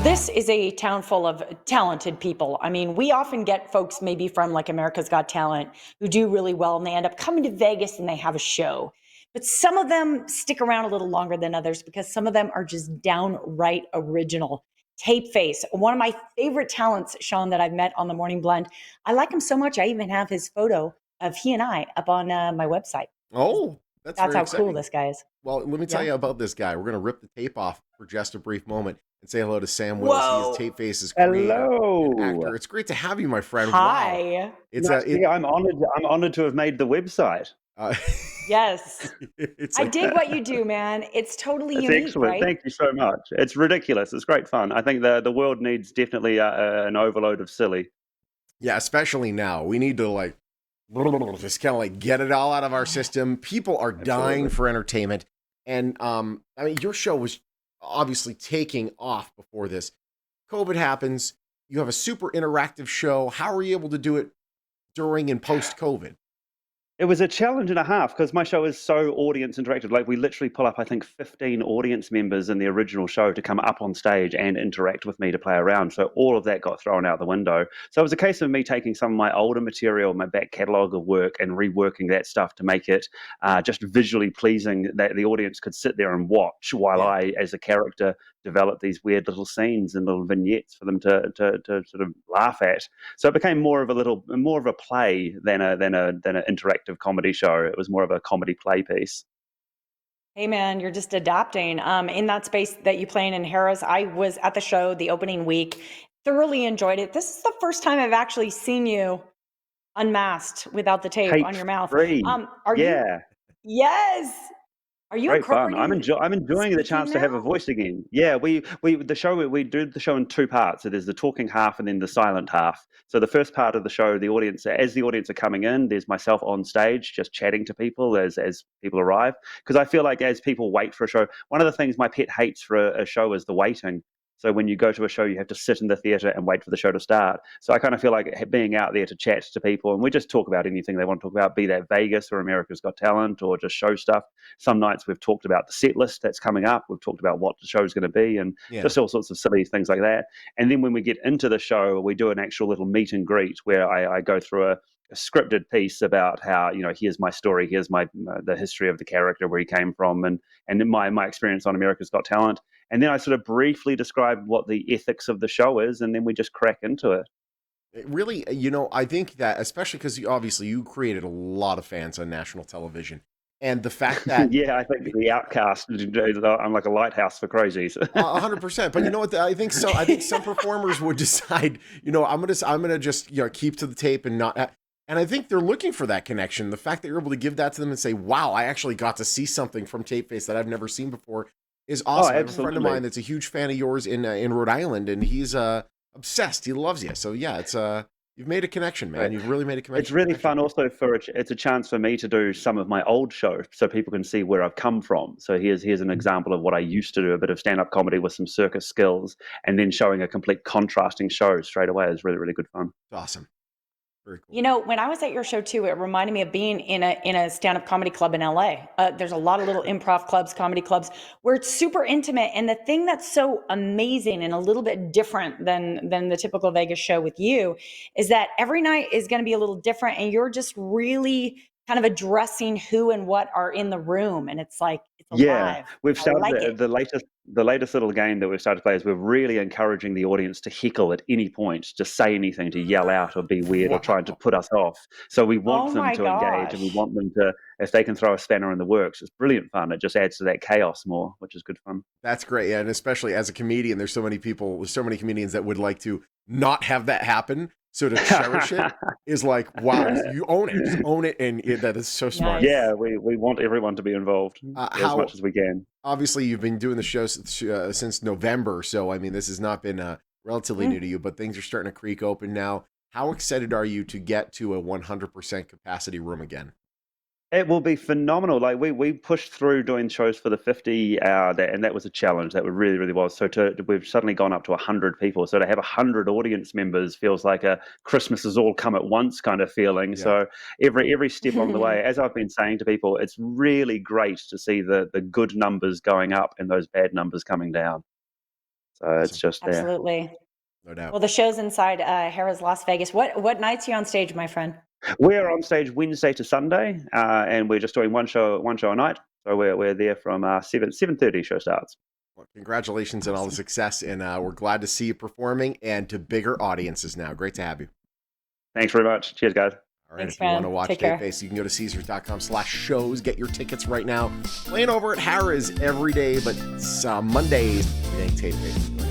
This is a town full of talented people. I mean, we often get folks maybe from like America's Got Talent who do really well and they end up coming to Vegas and they have a show. But some of them stick around a little longer than others because some of them are just downright original. Tape Face, one of my favorite talents, Sean, that I've met on the Morning Blend. I like him so much, I even have his photo of he and I up on my website. Oh, that's That's very how cool exciting. this guy is. Well, let me tell Yeah. you about this guy. We're going to rip the tape off for just a brief moment and say hello to Sam Willis. He is Whoa. Tape Face's creator and Hello. actor. It's great to have you, my friend. Wow. Hi. It's Nice a to it hear. I'm honored. I'm honored to have made the website. uh, Yes. it's I like dig what you do, man. It's totally It's unique, excellent. right? Thank you so much. It's ridiculous. It's great fun. I think the world needs definitely an overload of silly. yeah, especially now. We need to like just kind of like get it all out of our system. People are dying Absolutely. for entertainment. And I mean your show was obviously taking off before this. COVID happens. You have a super interactive show. How are you able to do it during and post COVID? It was a challenge and a half because my show is so audience interactive. Like we literally pull up, I think, 15 audience members in the original show to come up on stage and interact with me to play around. So all of that got thrown out the window. So it was a case of me taking some of my older material, my back catalogue of work, and reworking that stuff to make it just visually pleasing that the audience could sit there and watch while Yeah. I, as a character, develop these weird little scenes and little vignettes for them to sort of laugh at. So it became more of a play than an interactive comedy show. It was more of a comedy play piece. Hey man, you're just adapting. In that space that you play in Harrah's, I was at the show the opening week, thoroughly enjoyed it. This is the first time I've actually seen you unmasked without the tape Tape on your mouth. free. Are you? Yeah. Yes. Are you Great fun. incorporating I'm enjoying the speaking chance to have a now? voice again. Yeah, we do the show in two parts. So there's the talking half and then the silent half. So the first part of the show, the audience, as the audience are coming in, there's myself on stage just chatting to people as people arrive. Because I feel like as people wait for a show, one of the things my pet hates for a show is the waiting. So when you go to a show, you have to sit in the theater and wait for the show to start. So I kind of feel like being out there to chat to people, and we just talk about anything they want to talk about, be that Vegas or America's Got Talent or just show stuff. Some nights we've talked about the set list that's coming up. We've talked about what the show's going to be and Yeah. just all sorts of silly things like that. And then when we get into the show, we do an actual little meet and greet where I go through a scripted piece about how, here's my story, here's my the history of the character, where he came from, and my experience on America's Got Talent. And then I sort of briefly describe what the ethics of the show is, and then we just crack into it. It really, I think that especially because obviously you created a lot of fans on national television, and the fact that Yeah, I think the outcast. I'm like a lighthouse for crazies. 100%. But you know what? I think so. I think some performers would decide, I'm gonna just keep to the tape and not. And I think they're looking for that connection. The fact that you're able to give that to them and say, "Wow, I actually got to see something from Tape Face that I've never seen before," is Oh, awesome. I have a friend of absolutely. mine that's a huge fan of yours in Rhode Island, and he's obsessed. He loves you. So yeah, it's you've made a connection, man. Right. You've really made a It's connection. really fun also it's a chance for me to do some of my old show so people can see where I've come from. So here's an example of what I used to do, a bit of stand-up comedy with some circus skills, and then showing a complete contrasting show straight away is really, really good fun. It's awesome. Very cool. When I was at your show too, it reminded me of being in a stand-up comedy club in LA. There's a lot of little improv clubs, comedy clubs, where it's super intimate. And the thing that's so amazing and a little bit different than the typical Vegas show with you is that every night is going to be a little different, and you're just really kind of addressing who and what are in the room, and it's like it's Yeah, alive. we've I started like it. the latest little game that we've started to play is we're really encouraging the audience to heckle at any point, to say anything, to yell out or be weird or trying to Wow. put us off. So we Oh want them my to engage and we gosh. want them to, if they can throw a spanner in the works, it's brilliant fun. It just adds to that chaos more, which is good fun. That's great. Yeah, and especially as a comedian, there's so many people, with so many comedians that would like to not have that happen. So to cherish it is like, wow, you own it. Just own it. And that is so smart. Nice. Yeah, we want everyone to be involved as How much as we can. obviously you've been doing the show since November. So, I mean, this has not been relatively new to you, but things are starting to creak open now. How excited are you to get to a 100% capacity room again? It will be phenomenal. Like we pushed through doing shows for the 50 hour, and that was a challenge. That really, really was. So we've suddenly gone up to 100 people. So to have 100 audience members feels like a Christmas has all come at once kind of feeling. Yeah. So every step along the way, as I've been saying to people, it's really great to see the good numbers going up and those bad numbers coming down. So it's just there. Absolutely. No doubt. Well, the show's inside Harrah's Las Vegas. What nights are you on stage, my friend? We're on stage Wednesday to Sunday, and we're just doing one show a night. So we're there from 7:30 show starts. Well, congratulations on all the success, and we're glad to see you performing and to bigger audiences now. Great to have you. Thanks very much. Cheers, guys. All right, Thanks, if you want to man. watch Take Tape care. Face, you can go to Caesars.com/shows. Get your tickets right now. Playing over at Harrah's every day, but Mondays, Tape Face.